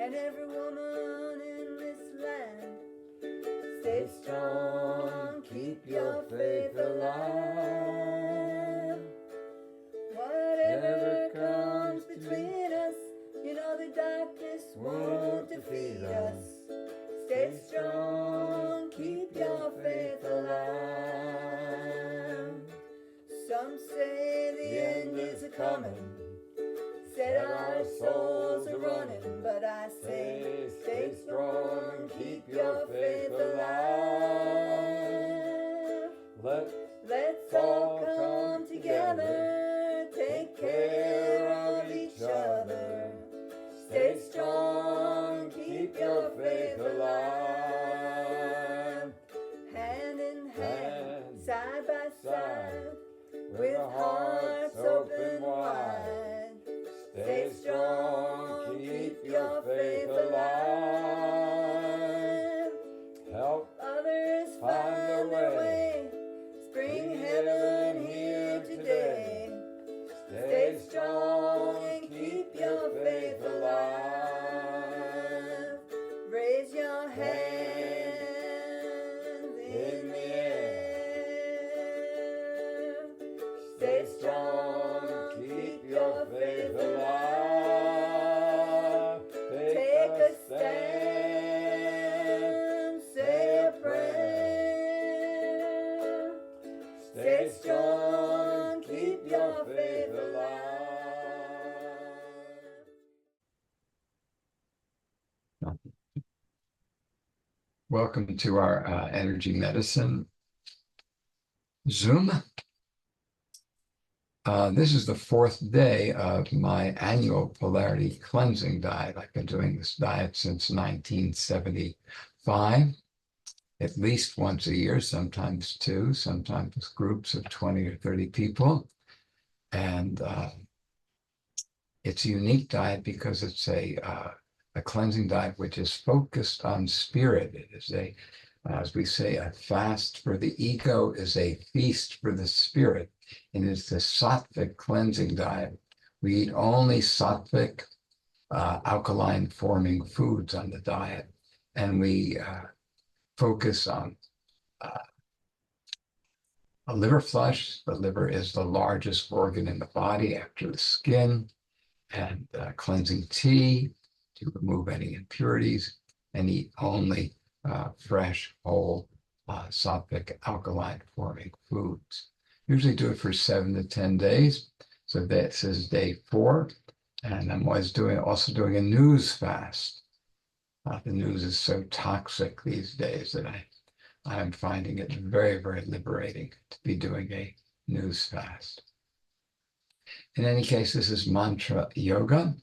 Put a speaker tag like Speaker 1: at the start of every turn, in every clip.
Speaker 1: and every woman in this land. Stay strong, keep your faith alive. Whatever comes between us, you know the darkness won't defeat us. Stay strong, keep your faith alive. Some say the end is a-coming, said our souls are running, but I say stay strong, keep your faith alive. Let's all come together, take care of each other. Stay strong, keep your faith alive. Hand in hand, side by side, with hearts open wide. Stay strong, keep your faith alive. Help others find their way. Bring heaven here today. Stay strong and keep your faith alive. Raise your hands in the air. Stay strong, keep your faith alive. Take a stand, say a prayer. Stay strong, keep your faith alive.
Speaker 2: Welcome to our energy medicine Zoom. This is the fourth day of my annual polarity cleansing diet. I've been doing this diet since 1975, at least once a year, sometimes two, sometimes with groups of 20 or 30 people. And it's a unique diet because it's a cleansing diet which is focused on spirit. It is a, as we say, a fast for the ego is a feast for the spirit. And it's the sattvic cleansing diet. We eat only sattvic, alkaline forming foods on the diet. And we focus on a liver flush. The liver is the largest organ in the body after the skin, and cleansing tea to remove any impurities, and eat only fresh, whole, sattvic, alkaline forming foods. Usually do it for 7 to 10 days. So this is day 4. And I'm always also doing a news fast. The news is so toxic these days that I'm finding it very, very liberating to be doing a news fast. In any case, this is mantra yoga.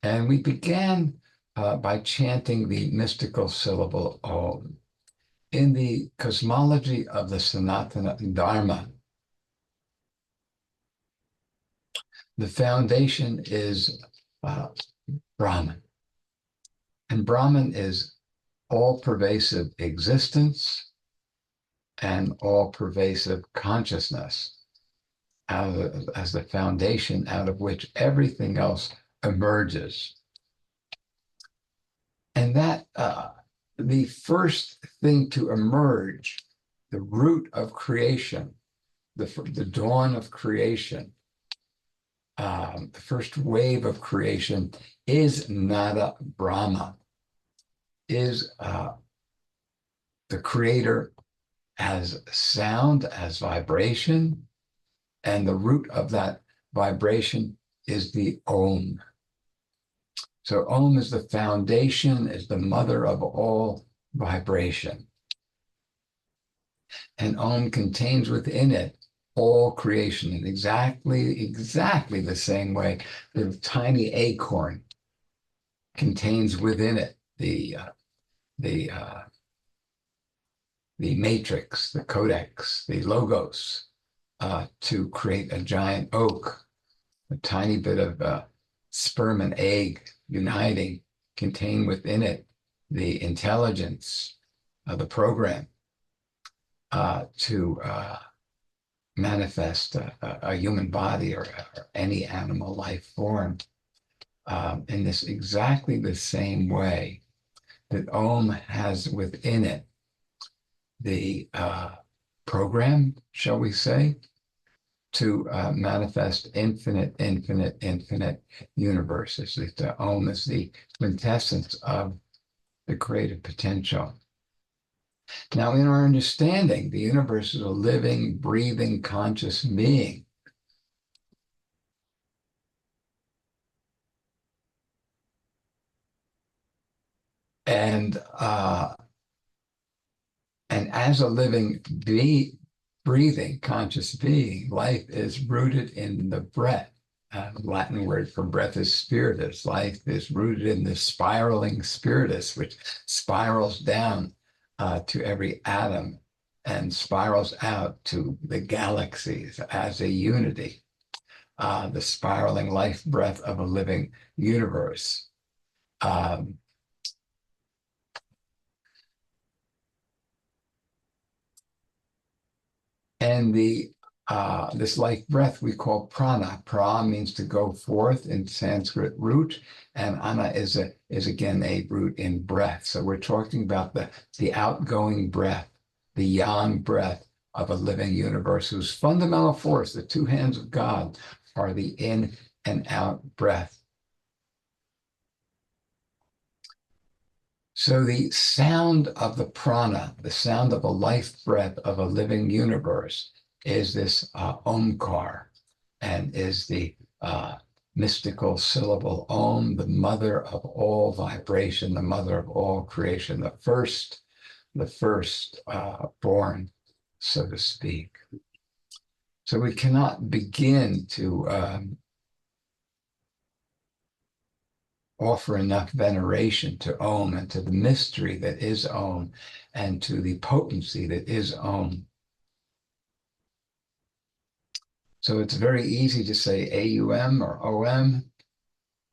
Speaker 2: And we began by chanting the mystical syllable Om. In the cosmology of the Sanatana Dharma, the foundation is Brahman. And Brahman is all-pervasive existence and all-pervasive consciousness as the foundation out of which everything else emerges. And that the first thing to emerge, the root of creation, the dawn of creation, the first wave of creation is Nada Brahma, is the creator as sound, as vibration, and the root of that vibration is the Om. So Om is the foundation, is the mother of all vibration. And Om contains within it all creation in exactly the same way the tiny acorn contains within it the matrix, the codex, the logos, to create a giant oak. A tiny bit of sperm and egg uniting contain within it the intelligence of the program to manifest a human body or any animal life form. in this exactly the same way that Om has within it the program, shall we say, to manifest infinite universes. The Om is the quintessence of the creative potential. Now, in our understanding, the universe is a living, breathing, conscious being. And as a living, breathing, conscious being, life is rooted in the breath. The Latin word for breath is spiritus. Life is rooted in the spiraling spiritus, which spirals down to every atom and spirals out to the galaxies as a unity. The spiraling life breath of a living universe. And this life breath we call prana. Pra means to go forth in Sanskrit root, and ana is again a root in breath. So we're talking about the outgoing breath, the yang breath of a living universe whose fundamental force, the two hands of God, are the in and out breath. So the sound of the prana, the sound of a life breath of a living universe, is this omkar, and is the mystical syllable Om, the mother of all vibration, the mother of all creation, the first born, so to speak. So we cannot begin to offer enough veneration to Om and to the mystery that is Om and to the potency that is Om. So it's very easy to say AUM or OM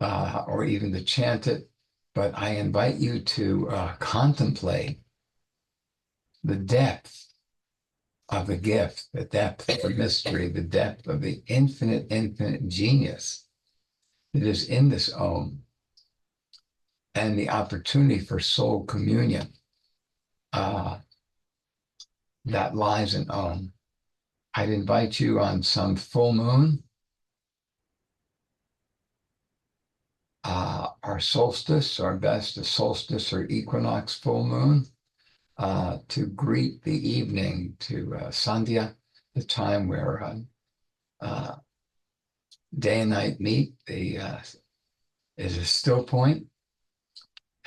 Speaker 2: or even to chant it, but I invite you to contemplate the depth of the gift, the depth of the mystery, the depth of the infinite genius that is in this Om, and the opportunity for soul communion that lies in Om. I'd invite you on some full moon, our solstice, our best, a solstice or equinox full moon, to greet the evening, to Sandhya, the time where day and night meet, is a still point.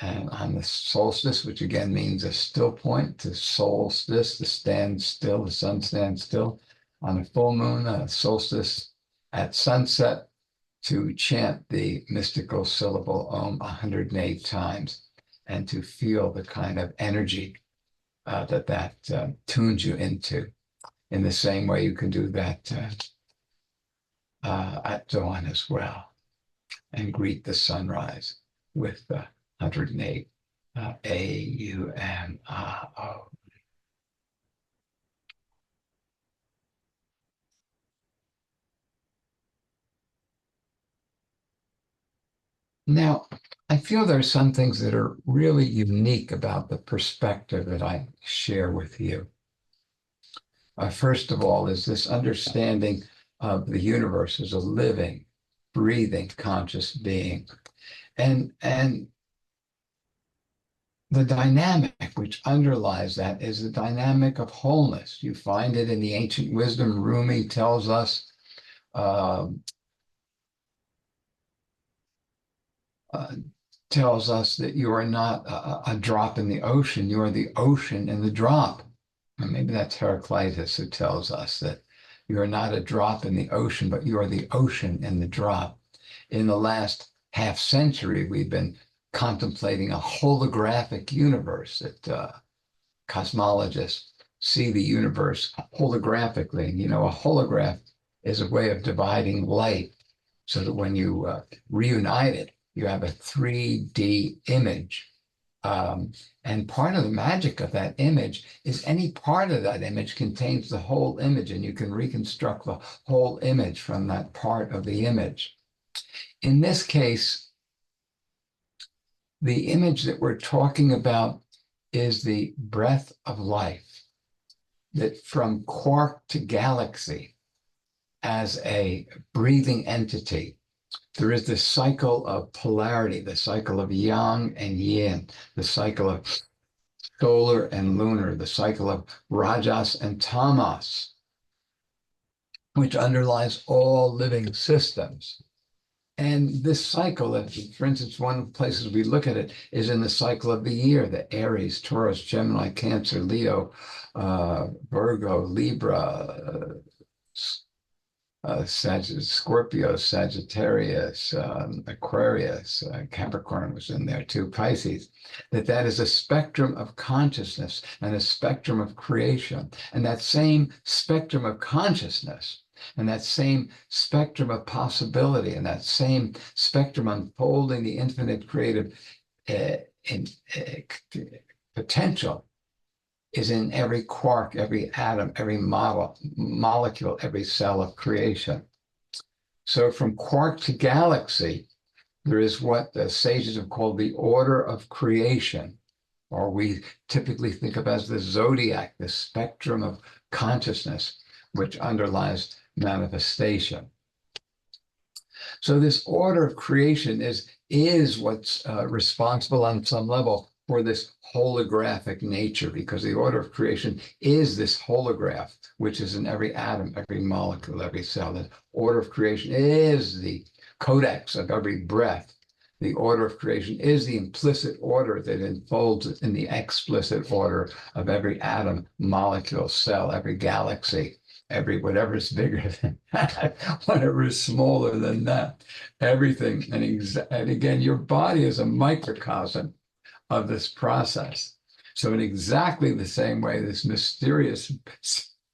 Speaker 2: And on the solstice, which again means a still point, to solstice, to stand still, the sun stands still. On a full moon, solstice at sunset, to chant the mystical syllable Om 108 times, and to feel the kind of energy that tunes you into. In the same way you can do that at dawn as well, and greet the sunrise with 108 A-U-M-O. Now, I feel there are some things that are really unique about the perspective that I share with you. First of all, is this understanding of the universe as a living, breathing, conscious being. And the dynamic which underlies that is the dynamic of wholeness. You find it in the ancient wisdom. Rumi tells us that you are not a drop in the ocean, you are the ocean in the drop. And maybe that's Heraclitus who tells us that you are not a drop in the ocean, but you are the ocean in the drop. In the last half century, we've been contemplating a holographic universe, that cosmologists see the universe holographically. And, you know, a holograph is a way of dividing light so that when you reunite it, you have a 3D image. And part of the magic of that image is any part of that image contains the whole image, and you can reconstruct the whole image from that part of the image. In this case, the image that we're talking about is the breath of life, that from quark to galaxy as a breathing entity, there is this cycle of polarity, the cycle of yang and yin, the cycle of solar and lunar, the cycle of rajas and tamas, which underlies all living systems. And this cycle, for instance, one of the places we look at it is in the cycle of the year, the Aries, Taurus, Gemini, Cancer, Leo, Virgo, Libra, Scorpio, Sagittarius, Aquarius, Capricorn was in there too, Pisces, that is a spectrum of consciousness and a spectrum of creation. And that same spectrum of consciousness and that same spectrum of possibility and that same spectrum unfolding the infinite creative potential is in every quark, every atom, every molecule, every cell of creation. So from quark to galaxy, there is what the sages have called the order of creation, or we typically think of as the Zodiac, the spectrum of consciousness, which underlies manifestation. So this order of creation is what's responsible on some level for this holographic nature, because the order of creation is this holograph, which is in every atom, every molecule, every cell. The order of creation is the codex of every breath. The order of creation is the implicit order that unfolds in the explicit order of every atom, molecule, cell, every galaxy, every whatever is bigger than that, whatever is smaller than that, everything. And again, your body is a microcosm of this process. So in exactly the same way, this mysterious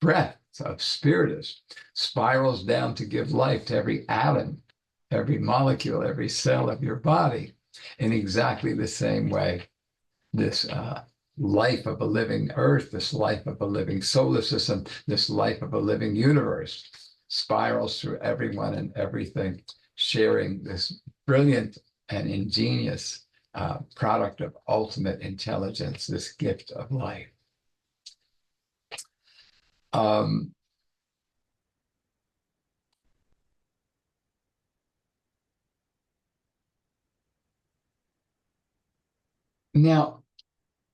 Speaker 2: breath of spiritus spirals down to give life to every atom, every molecule, every cell of your body. In exactly the same way, this life of a living earth, this life of a living solar system, this life of a living universe spirals through everyone and everything, sharing this brilliant and ingenious product of ultimate intelligence, this gift of life. Now,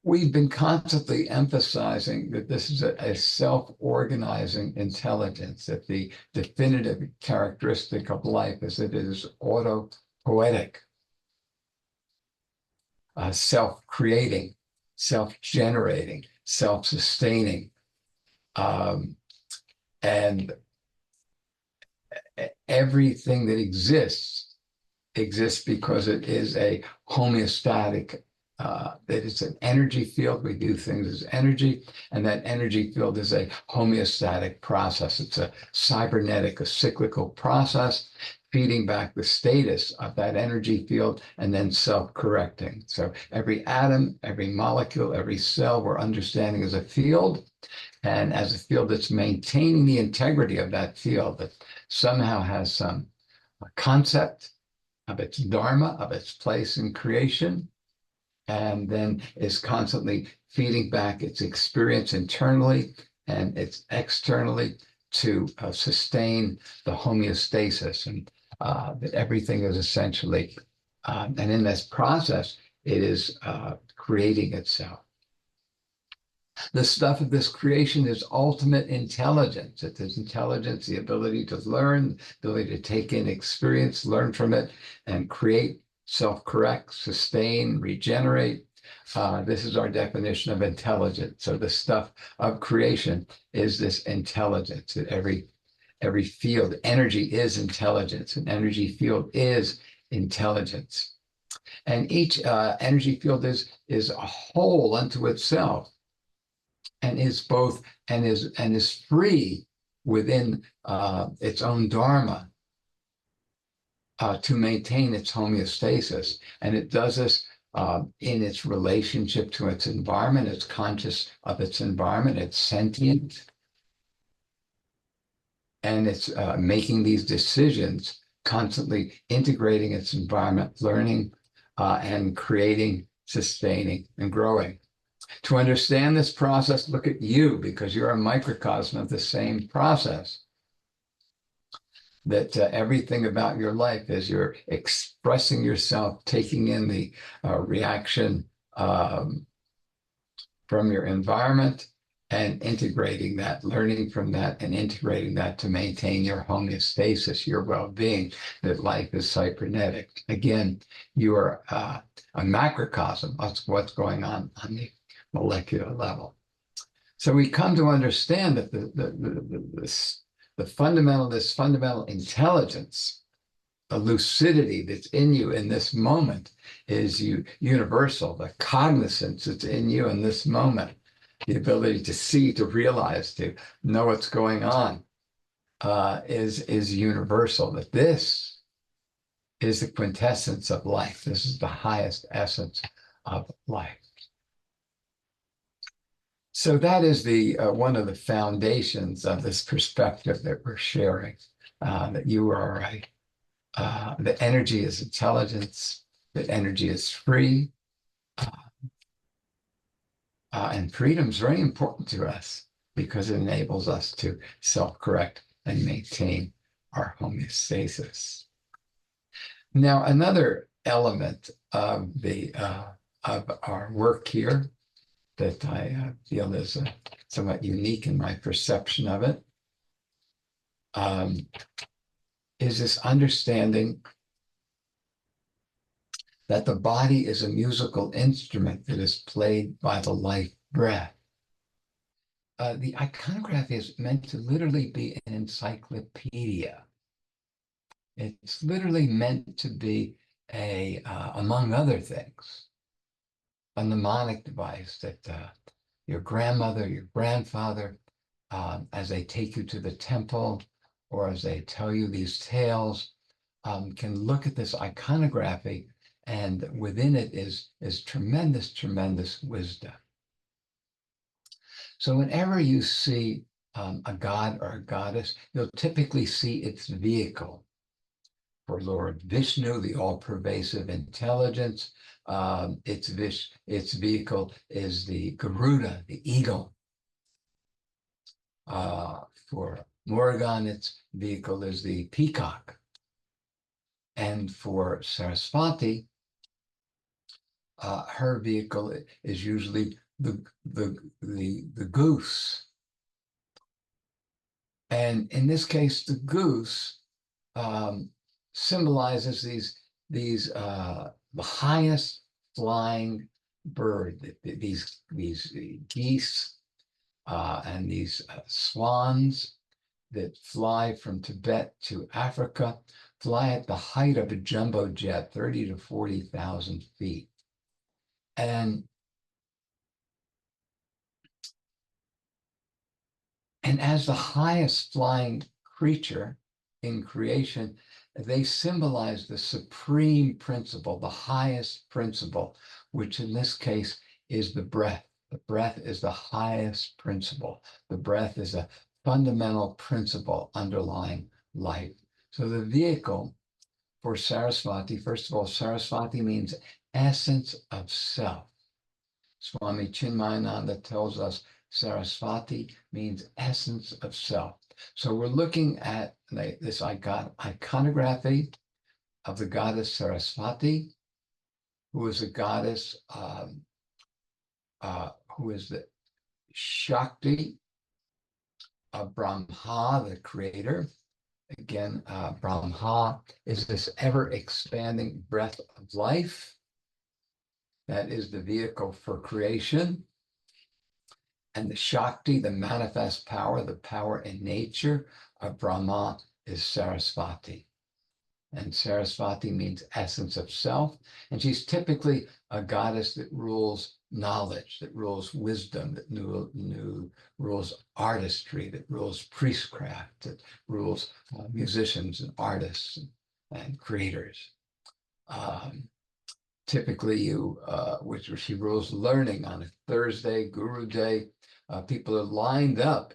Speaker 2: we've been constantly emphasizing that this is a self-organizing intelligence, that the definitive characteristic of life is that it is autopoietic, self-creating, self-generating, self-sustaining, and everything that exists because it is a homeostatic, that it's an energy field. We do things as energy, and that energy field is a homeostatic process. It's a cybernetic, a cyclical process, feeding back the status of that energy field and then self-correcting. So every atom, every molecule, every cell we're understanding as a field, and as a field that's maintaining the integrity of that field, that somehow has some concept of its dharma, of its place in creation, and then is constantly feeding back its experience internally and its externally to sustain the homeostasis, and that everything is essentially, and in this process, it is creating itself. The stuff of this creation is ultimate intelligence. It is intelligence, the ability to learn, the ability to take in experience, learn from it, and create, self-correct, sustain, regenerate. This is our definition of intelligence. So the stuff of creation is this intelligence. That every field, energy is intelligence. An energy field is intelligence. And each energy field is a whole unto itself, and is both and is free within its own dharma to maintain its homeostasis. And it does this in its relationship to its environment. It's conscious of its environment. It's sentient. And it's making these decisions, constantly integrating its environment, learning and creating, sustaining, and growing. To understand this process, look at you, because you're a microcosm of the same process. That everything about your life is you're expressing yourself, taking in the reaction from your environment and integrating that, learning from that and integrating that to maintain your homeostasis, your well-being, that life is cybernetic. Again, you are a macrocosm of what's going on the molecular level. So we come to understand that this fundamental intelligence, the lucidity that's in you in this moment is universal. The cognizance that's in you in this moment, the ability to see, to realize, to know what's going on, is universal. That this is the quintessence of life. This is the highest essence of life. So that is the one of the foundations of this perspective that we're sharing. That you are right. That energy is intelligence. That energy is free. And freedom is very important to us because it enables us to self-correct and maintain our homeostasis. Now, another element of our work here that I feel is somewhat unique in my perception of it is this understanding that the body is a musical instrument that is played by the life breath. The iconograph is meant to literally be an encyclopedia. It's literally meant to be among other things, a mnemonic device that your grandmother, your grandfather, as they take you to the temple or as they tell you these tales, can look at this iconography, and within it is tremendous, tremendous wisdom. So whenever you see a god or a goddess, you'll typically see its vehicle. For Lord Vishnu, the all-pervasive intelligence, its vehicle is the Garuda, the eagle. For Morgan, its vehicle is the peacock. And for Saraswati, her vehicle is usually the goose. And in this case, the goose symbolizes the highest flying bird. These geese and these swans that fly from Tibet to Africa fly at the height of a jumbo jet, 30 to 40,000 feet. And as the highest flying creature in creation, they symbolize the supreme principle, the highest principle, which in this case is the breath. The breath is the highest principle. The breath is a fundamental principle underlying life. So the vehicle for Saraswati, first of all, Saraswati means essence of self. Swami Chinmayananda tells us Saraswati means essence of self. So we're looking at this iconography of the goddess Saraswati, who is a goddess who is the Shakti of Brahma, the creator. Again, Brahma is this ever-expanding breath of life. That is the vehicle for creation. And the Shakti, the manifest power, the power in nature of Brahma is Saraswati. And Saraswati means essence of self. And she's typically a goddess that rules knowledge, that rules wisdom, that rules artistry, that rules priestcraft, that rules musicians and artists and creators. Typically, which she rules learning on a Thursday, Guru Day. People are lined up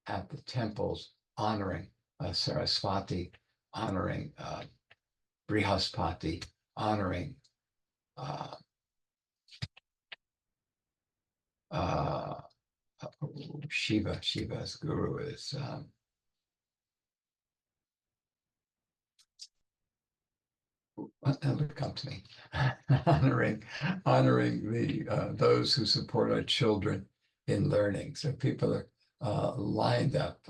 Speaker 2: at the temples honoring Saraswati, honoring Brihaspati, honoring Shiva's guru is it'll come to me. honoring the those who support our children in learning. So people are lined up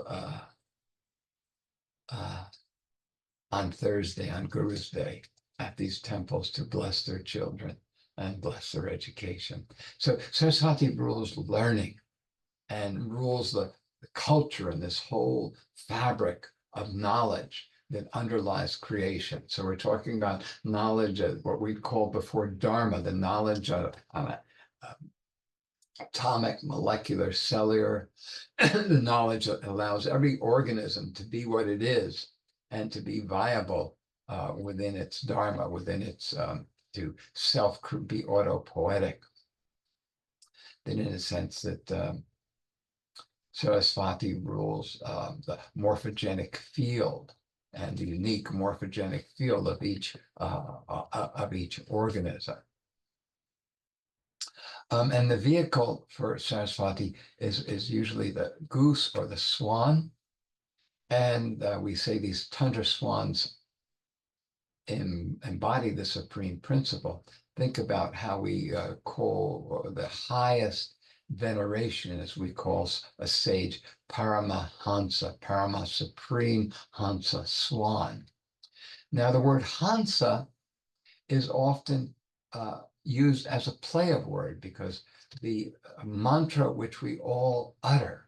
Speaker 2: on Thursday, on Guru's Day, at these temples to bless their children and bless their education. So Saraswati rules learning and rules the culture and this whole fabric of knowledge that underlies creation. So we're talking about knowledge of what we called before Dharma, the knowledge of atomic, molecular, cellular, the knowledge that allows every organism to be what it is and to be viable within its Dharma, within its, to be autopoietic. Then in a sense that Saraswati rules the morphogenic field and the unique morphogenic field of each organism. And the vehicle for Saraswati is usually the goose or the swan. And we say these tundra swans embody the supreme principle. Think about how we call the highest veneration, as we call a sage, Paramahansa, Parama supreme Hansa, swan. Now the word Hansa is often used as a play of word because the mantra which we all utter,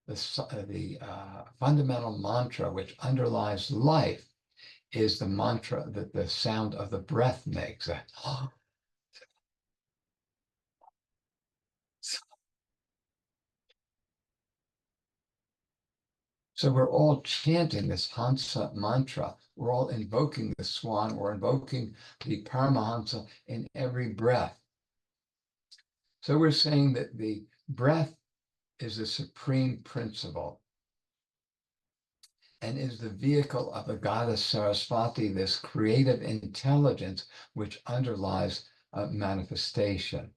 Speaker 2: the fundamental mantra which underlies life, is the mantra that the sound of the breath makes. So we're all chanting this Hansa mantra. We're all invoking the swan. We're invoking the Paramahansa in every breath. So we're saying that the breath is the supreme principle and is the vehicle of the goddess Saraswati, this creative intelligence which underlies manifestation.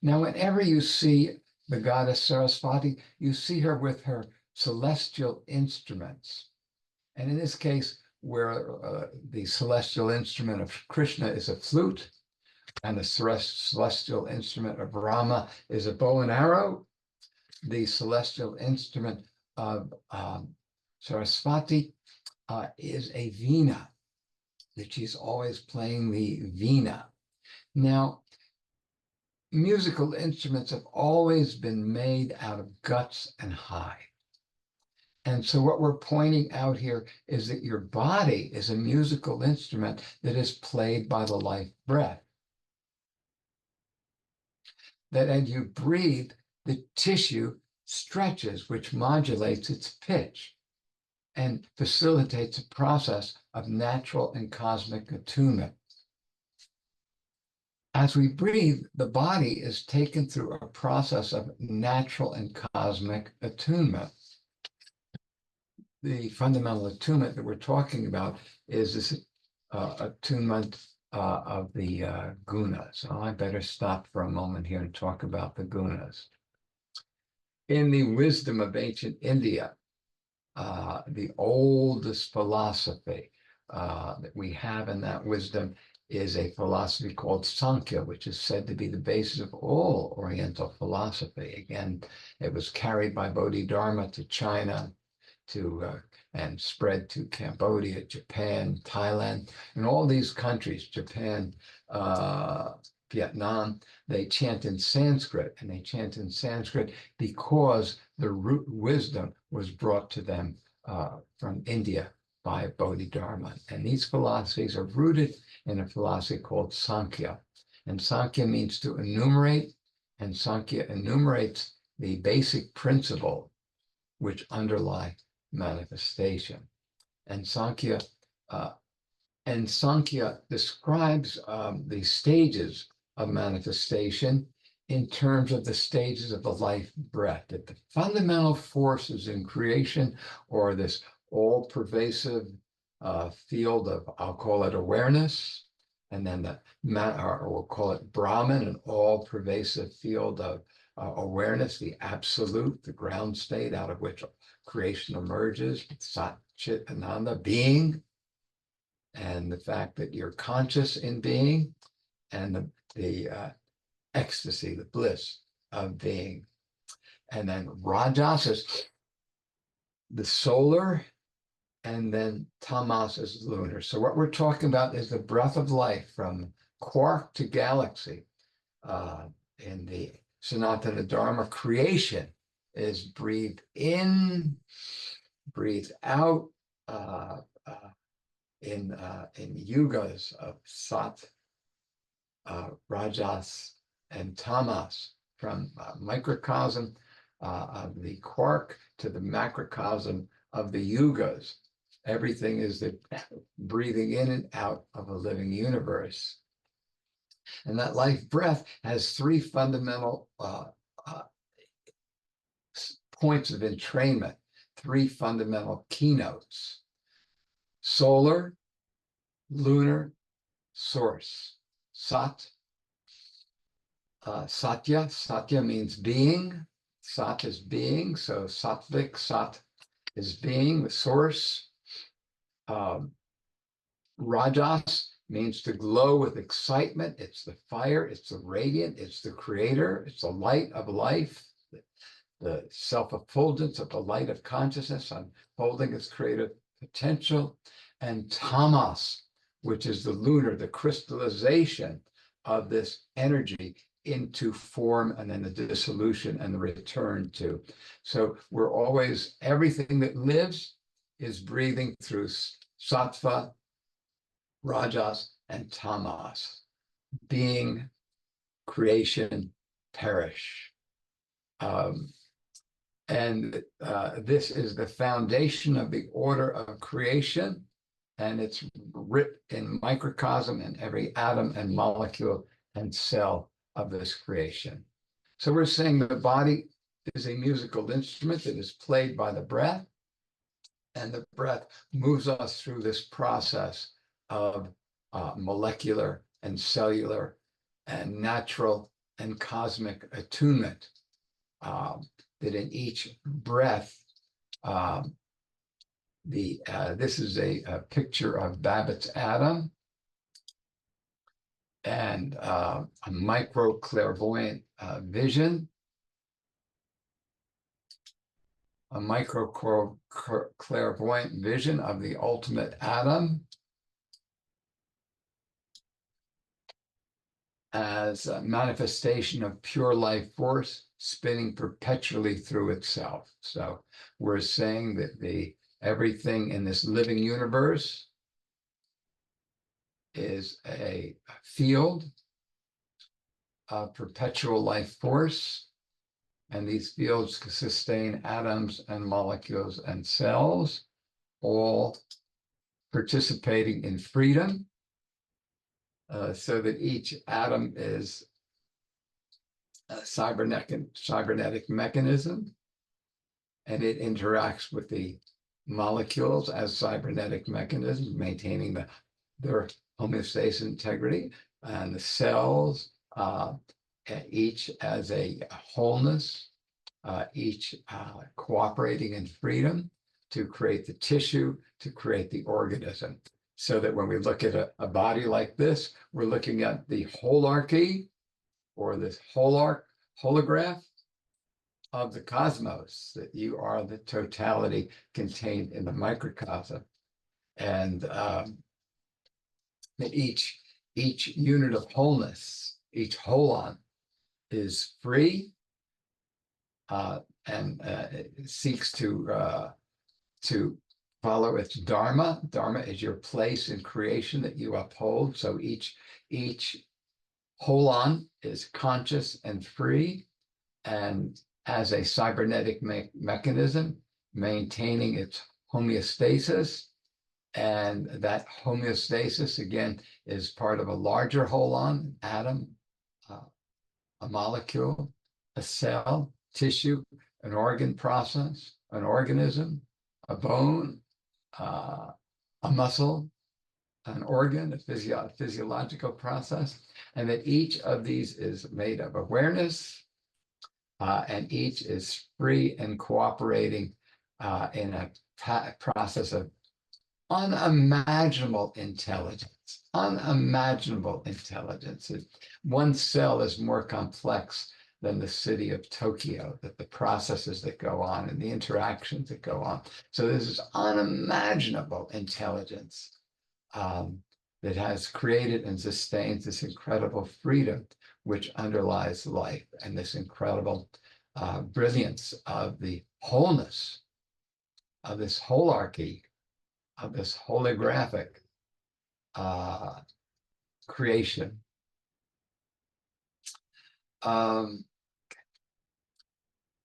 Speaker 2: Now, whenever you see the goddess Saraswati, you see her with her celestial instruments. And in this case, where the celestial instrument of Krishna is a flute, and the celestial instrument of Rama is a bow and arrow, the celestial instrument of Saraswati is a veena, that she's always playing the veena. Now, musical instruments have always been made out of guts and hide. And so what we're pointing out here is that your body is a musical instrument that is played by the life breath. That as you breathe, the tissue stretches, which modulates its pitch and facilitates a process of natural and cosmic attunement. As we breathe, the body is taken through a process of natural and cosmic attunement. The fundamental attunement that we're talking about is this attunement of the gunas. So I better stop for a moment here and talk about the gunas. In the wisdom of ancient India, the oldest philosophy that we have in that wisdom is a philosophy called Sankhya, which is said to be the basis of all Oriental philosophy. Again, it was carried by Bodhidharma to China, and spread to Cambodia, Japan, Thailand, and all these countries, Japan, Vietnam, they chant in Sanskrit, and they chant in Sanskrit because the root wisdom was brought to them from India by Bodhidharma. And these philosophies are rooted in a philosophy called Sankhya. And Sankhya means to enumerate, and Sankhya enumerates the basic principle which underlie manifestation. And Sankhya describes the stages of manifestation in terms of the stages of the life breath, that the fundamental forces in creation, or this all-pervasive field of, I'll call it awareness, and then or we'll call it Brahman, an all-pervasive field of awareness, the absolute, the ground state out of which creation emerges, Sat Chit Ananda, being, and the fact that you're conscious in being, and the ecstasy, the bliss of being. And then Rajas is the solar, and then Tamas is lunar. So what we're talking about is the breath of life from quark to galaxy. In the Sanatana Dharma, creation is breathe in, breathe out, in yugas of Sat, Rajas, and Tamas, from microcosm of the quark to the macrocosm of the yugas. Everything is the breathing in and out of a living universe. And that life breath has three fundamental points of entrainment, three fundamental keynotes: solar, lunar, source. Sat, Satya. Satya means being. Sat is being. So sattvic, Sat is being, the source. Rajas means to glow with excitement. It's the fire, it's the radiant, it's the creator, it's the light of life, the self-effulgence of the light of consciousness unfolding its creative potential. And Tamas, which is the lunar, the crystallization of this energy into form, and then the dissolution and the return to. So we're always, everything that lives is breathing through sattva, rajas, and tamas. Being, creation, perish. And this is the foundation of the order of creation, and it's writ in microcosm in every atom and molecule and cell of this creation. So we're saying the body is a musical instrument that is played by the breath, and the breath moves us through this process of molecular and cellular and natural and cosmic attunement. That in each breath, this is a picture of Babbitt's atom, and a micro-clairvoyant vision, a micro-clairvoyant vision of the ultimate atom as a manifestation of pure life force spinning perpetually through itself. So we're saying that everything in this living universe is a field of perpetual life force, and these fields sustain atoms and molecules and cells, all participating in freedom, so that each atom is a cybernetic mechanism, and it interacts with the molecules as cybernetic mechanisms, maintaining their homeostasis integrity, and the cells, each as a wholeness, each cooperating in freedom to create the tissue, to create the organism. So that when we look at a body like this, we're looking at the holarchy, or this holograph of the cosmos, that you are the totality contained in the microcosm. And that each unit of wholeness, each holon, is free, and it seeks to follow its dharma. Dharma is your place in creation that you uphold. So each holon is conscious and free, and as a cybernetic mechanism, maintaining its homeostasis. And that homeostasis, again, is part of a larger holon, atom, a molecule, a cell, tissue, an organ process, an organism, a bone, a muscle, an organ, a physiological process, and that each of these is made of awareness, and each is free and cooperating in a process of unimaginable intelligence. Unimaginable intelligence. One cell is more complex than the city of Tokyo, that the processes that go on and the interactions that go on. So this is unimaginable intelligence that has created and sustains this incredible freedom which underlies life, and this incredible brilliance of the wholeness of this holarchy, of this holographic creation.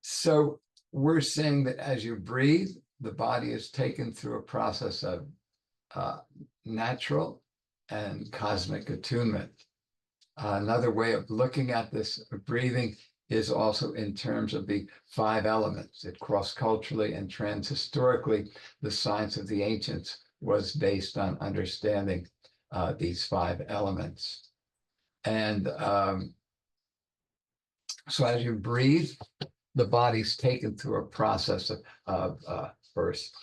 Speaker 2: So we're saying that as you breathe, the body is taken through a process of natural and cosmic attunement. Another way of looking at this breathing is also in terms of the 5 elements. That cross-culturally and transhistorically, the science of the ancients was based on understanding these 5 elements. And so as you breathe, the body's taken through a process of first,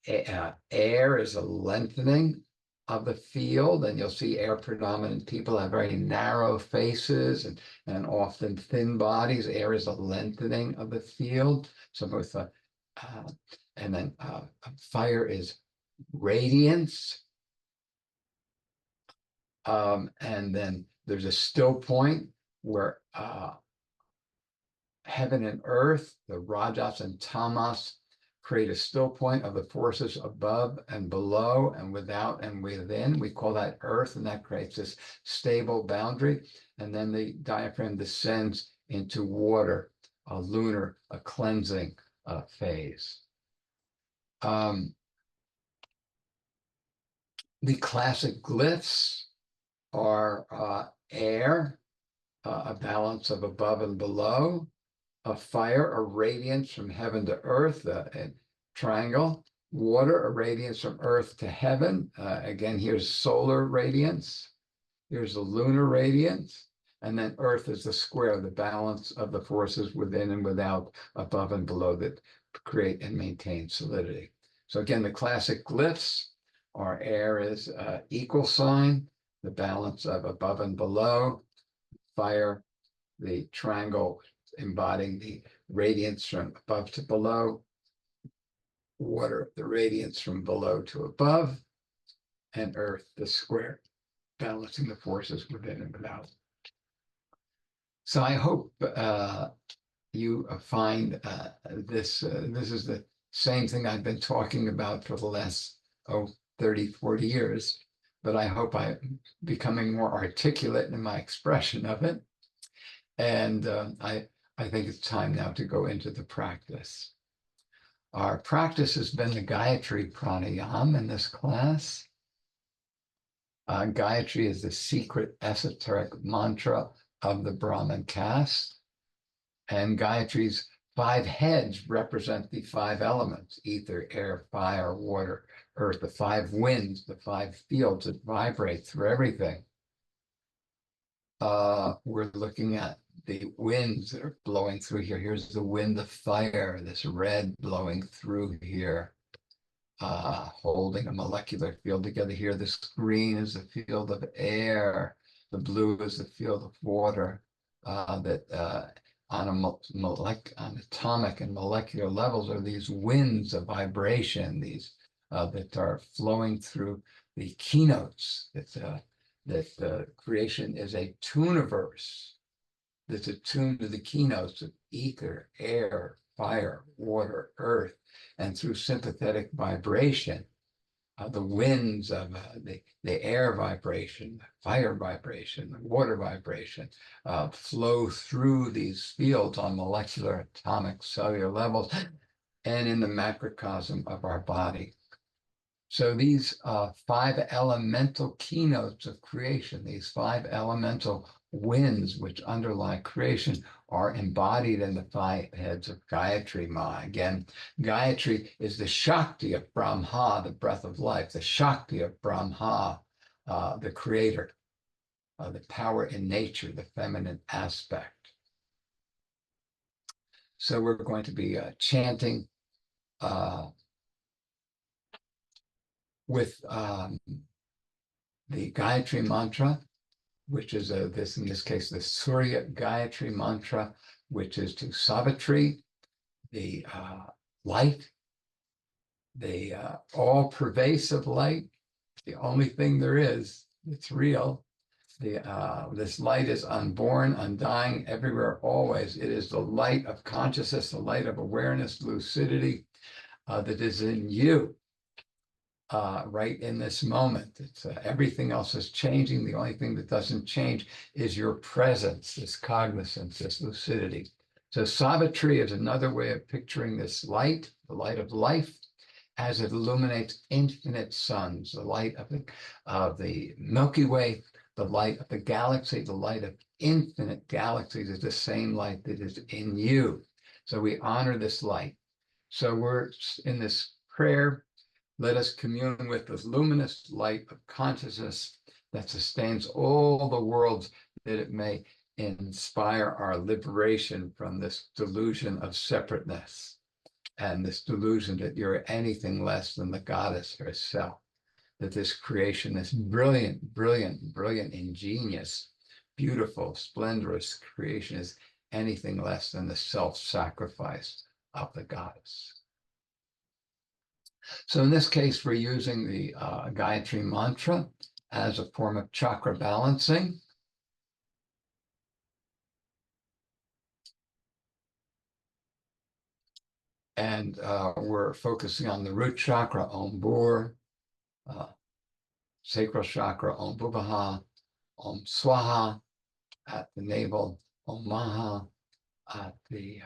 Speaker 2: air is a lengthening of the field, and you'll see air predominant people have very narrow faces and often thin bodies. Air is a lengthening of the field. So both, and then fire is radiance. And then there's a still point where heaven and earth, the Rajas and Tamas, create a still point of the forces above and below and without and within. We call that earth, and that creates this stable boundary. And then the diaphragm descends into water, a lunar, a cleansing phase. The classic glyphs are air, a balance of above and below, a fire, a radiance from heaven to earth, a triangle, water, a radiance from earth to heaven. Again, here's solar radiance, here's the lunar radiance, and then earth is the square, the balance of the forces within and without, above and below, that create and maintain solidity. So again, the classic glyphs are air is equal sign, the balance of above and below, fire, the triangle embodying the radiance from above to below, water, the radiance from below to above, and earth, the square, balancing the forces within and without. So I hope you find this is the same thing I've been talking about for the last 30, 40 years, but I hope I'm becoming more articulate in my expression of it. And I think it's time now to go into the practice. Our practice has been the Gayatri Pranayam in this class. Gayatri is the secret esoteric mantra of the Brahmin caste. And Gayatri's 5 heads represent the 5 elements: ether, air, fire, water, earth, the 5 winds, the 5 fields that vibrate through everything. We're looking at the winds that are blowing through here. Here's the wind of fire, this red blowing through here, holding a molecular field together here. This green is the field of air. The blue is the field of water, that on atomic and molecular levels are these winds of vibration, these that are flowing through the keynotes, that creation is a tuniverse that's attuned to the keynotes of ether, air, fire, water, earth, and through sympathetic vibration, the winds of the air vibration, the fire vibration, the water vibration flow through these fields on molecular, atomic, cellular levels, and in the macrocosm of our body. So these 5 elemental keynotes of creation, these 5 elemental winds which underlie creation are embodied in the 5 heads of Gayatri Ma. Again, Gayatri is the Shakti of Brahma, the breath of life, the Shakti of Brahma, the creator, the power in nature, the feminine aspect. So we're going to be chanting with the Gayatri mantra, which is in this case, the Surya Gayatri mantra, which is to Savitri, the light, the all-pervasive light, the only thing there is, it's real. This light is unborn, undying, everywhere, always. It is the light of consciousness, the light of awareness, lucidity that is in you right in this moment. It's everything else is changing. The only thing that doesn't change is your presence, this cognizance, this lucidity. So Savitri is another way of picturing this light, the light of life, as it illuminates infinite suns, the light of the Milky Way, the light of the galaxy, the light of infinite galaxies is the same light that is in you. So we honor this light. So we're in this prayer. Let us commune with the luminous light of consciousness that sustains all the worlds, that it may inspire our liberation from this delusion of separateness and this delusion that you're anything less than the goddess herself, that this creation, this brilliant, brilliant, brilliant, ingenious, beautiful, splendorous creation is anything less than the self-sacrifice of the goddess. So in this case, we're using the Gayatri mantra as a form of chakra balancing. And we're focusing on the root chakra, Om Bhur, sacral chakra, Om Bhuvaha, Om Swaha, at the navel, Om Maha, at the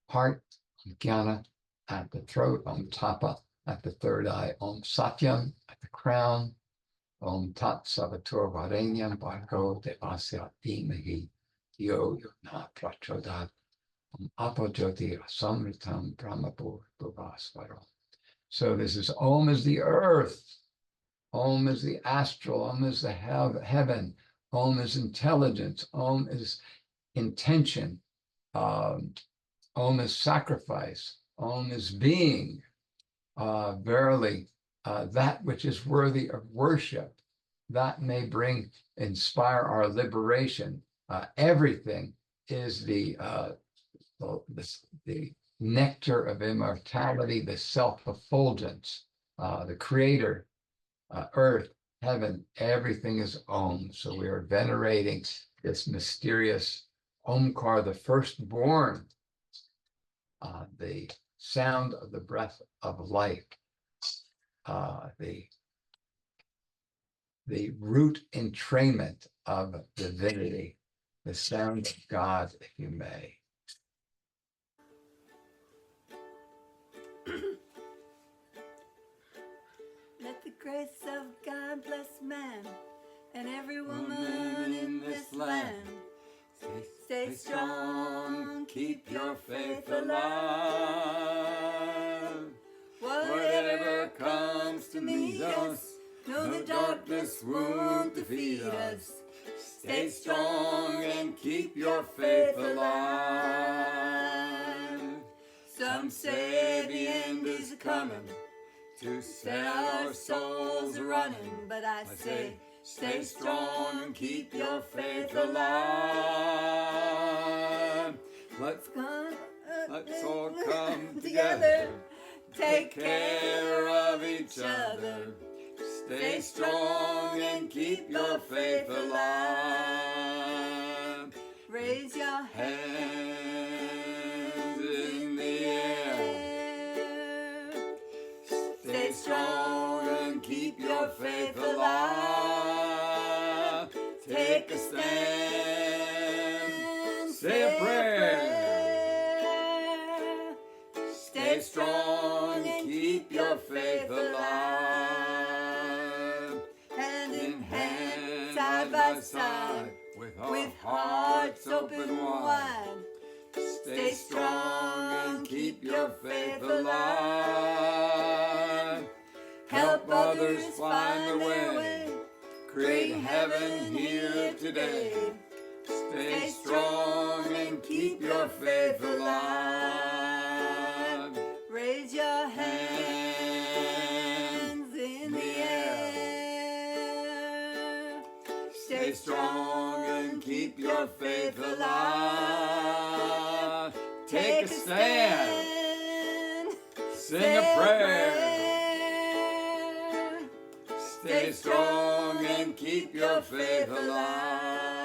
Speaker 2: heart, Om Jnana, at the throat, Om Tapa, at the third eye, Om Satyam, at the crown, Om Tat Savatur Varenyam Bhargo Devasya Dhimahi Yo Yona Prachodad Om Apojoti Samritam Brahmapur Bhuvasvaro. So this is Om is the earth, Om is the astral, Om is the heaven, Om is intelligence, Om is intention, Om is sacrifice, Om is being. Verily, that which is worthy of worship, that may inspire our liberation. Everything is the nectar of immortality, the self-effulgence, the creator, earth, heaven, everything is Om. So we are venerating this mysterious Omkar, the firstborn, the sound of the breath of life, the root entrainment of divinity, the sound of God, if you may.
Speaker 1: Let the grace of God bless man and every woman in this land. Stay strong, keep your faith alive. Whatever comes to meet us, know the darkness won't defeat us. Stay strong and keep your faith alive. Some say the end is coming, to set our souls running, but I say, stay strong and keep your faith alive. Let's all come together, take care of each other. Stay strong and keep your faith alive. Raise your hands in the air. Stay strong and keep your faith alive. Take a stand, say a prayer. Stay strong and keep your faith alive. Hand in hand, side by side, with hearts open wide. Stay strong and keep your faith alive. Help others find their way. Create heaven here today. Stay strong and keep your faith alive. Raise your hands in the air. Stay strong and keep your faith alive. Take a stand. Sing a prayer. Stay strong and keep your faith alive.